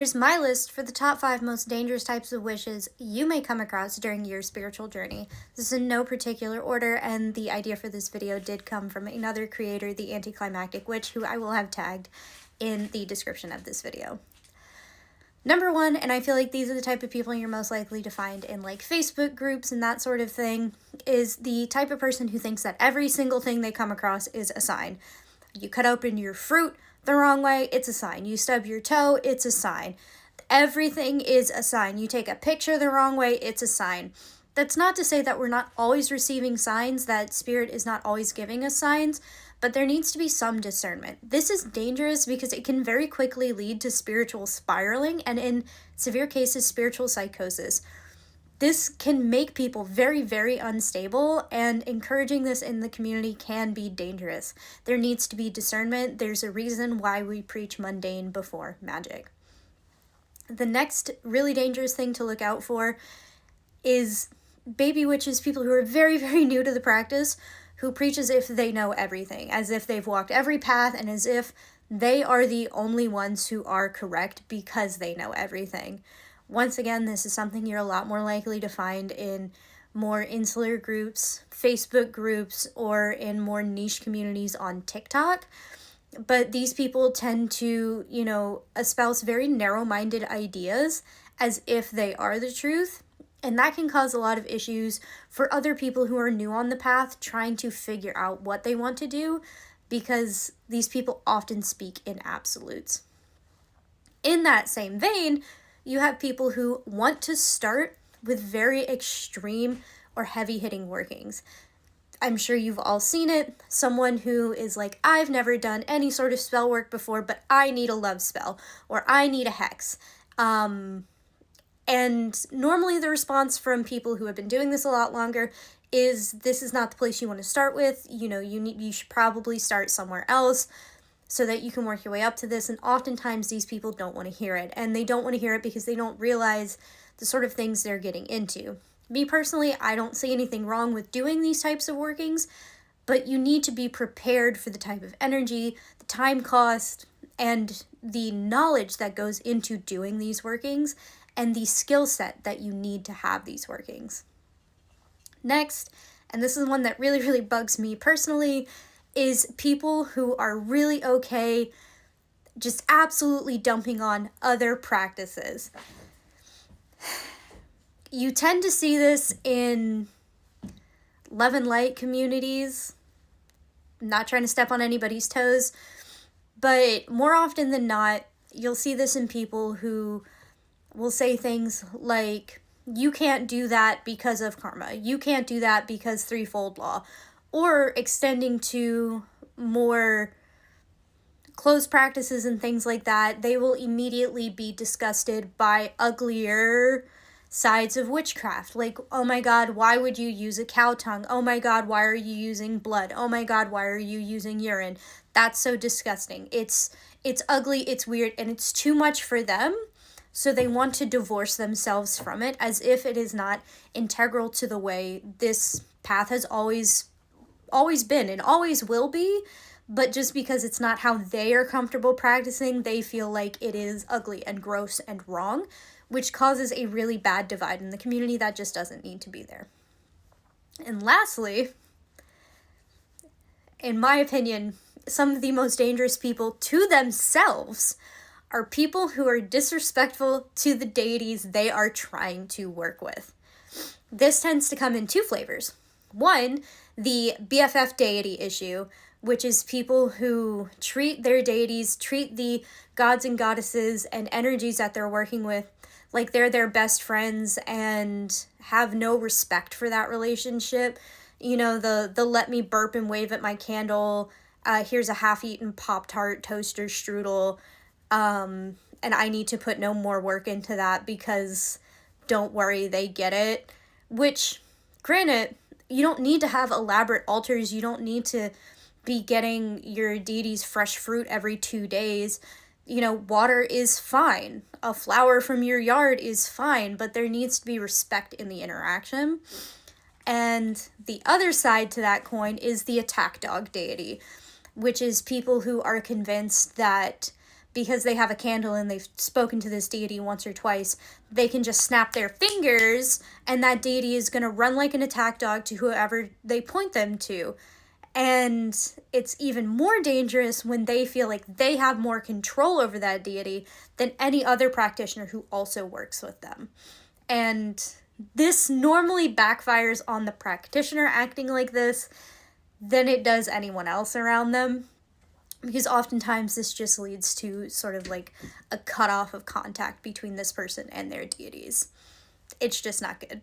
Here's my list for the top 5 most dangerous types of wishes you may come across during your spiritual journey. This is in no particular order, and the idea for this video did come from another creator, the Anticlimactic Witch, who I will have tagged in the description of this video. Number 1, and I feel like these are the type of people you're most likely to find in like Facebook groups and that sort of thing, is the type of person who thinks that every single thing they come across is a sign. You cut open your fruit the wrong way, it's a sign. You stub your toe, it's a sign. Everything is a sign. You take a picture the wrong way, it's a sign. That's not to say that we're not always receiving signs, that spirit is not always giving us signs, but there needs to be some discernment. This is dangerous because it can very quickly lead to spiritual spiraling and, in severe cases, spiritual psychosis. This can make people very, very unstable, and encouraging this in the community can be dangerous. There needs to be discernment. There's a reason why we preach mundane before magic. The next really dangerous thing to look out for is baby witches, people who are very, very new to the practice, who preach as if they know everything, as if they've walked every path, and as if they are the only ones who are correct because they know everything. Once again, this is something you're a lot more likely to find in more insular groups, Facebook groups, or in more niche communities on TikTok. But these people tend to, espouse very narrow-minded ideas as if they are the truth. And that can cause a lot of issues for other people who are new on the path trying to figure out what they want to do, because these people often speak in absolutes. In that same vein, you have people who want to start with very extreme or heavy-hitting workings. I'm sure you've all seen it. Someone who is like, I've never done any sort of spell work before, but I need a love spell, or I need a hex. And normally the response from people who have been doing this a lot longer is, this is not the place you want to start with. You should probably start somewhere else so that you can work your way up to this. And oftentimes these people don't want to hear it. And they don't want to hear it because they don't realize the sort of things they're getting into. Me personally, I don't see anything wrong with doing these types of workings, but you need to be prepared for the type of energy, the time cost, and the knowledge that goes into doing these workings, and the skill set that you need to have these workings. Next, and this is one that really, really bugs me personally, is people who are really okay just absolutely dumping on other practices. You tend to see this in love and light communities. I'm not trying to step on anybody's toes, but more often than not, you'll see this in people who will say things like, you can't do that because of karma. You can't do that because threefold law. Or extending to more closed practices and things like that, they will immediately be disgusted by uglier sides of witchcraft. Like, oh my God, why would you use a cow tongue? Oh my God, why are you using blood? Oh my God, why are you using urine? That's so disgusting. It's ugly, it's weird, and it's too much for them. So they want to divorce themselves from it as if it is not integral to the way this path has always been and always will be. But just because it's not how they are comfortable practicing, they feel like it is ugly and gross and wrong, which causes a really bad divide in the community that just doesn't need to be there. And lastly, in my opinion, some of the most dangerous people to themselves are people who are disrespectful to the deities they are trying to work with. This tends to come in two flavors. One, the BFF deity issue, which is people who treat their deities, treat the gods and goddesses and energies that they're working with like they're their best friends and have no respect for that relationship. The let me burp and wave at my candle, here's a half-eaten Pop-Tart toaster strudel, and I need to put no more work into that because don't worry, they get it. Which, granted, you don't need to have elaborate altars. You don't need to be getting your deities fresh fruit every 2 days. Water is fine. A flower from your yard is fine, but there needs to be respect in the interaction. And the other side to that coin is the attack dog deity, which is people who are convinced that because they have a candle and they've spoken to this deity once or twice, they can just snap their fingers and that deity is going to run like an attack dog to whoever they point them to. And it's even more dangerous when they feel like they have more control over that deity than any other practitioner who also works with them. And this normally backfires on the practitioner acting like this than it does anyone else around them. Because oftentimes this just leads to sort of like a cutoff of contact between this person and their deities. It's just not good.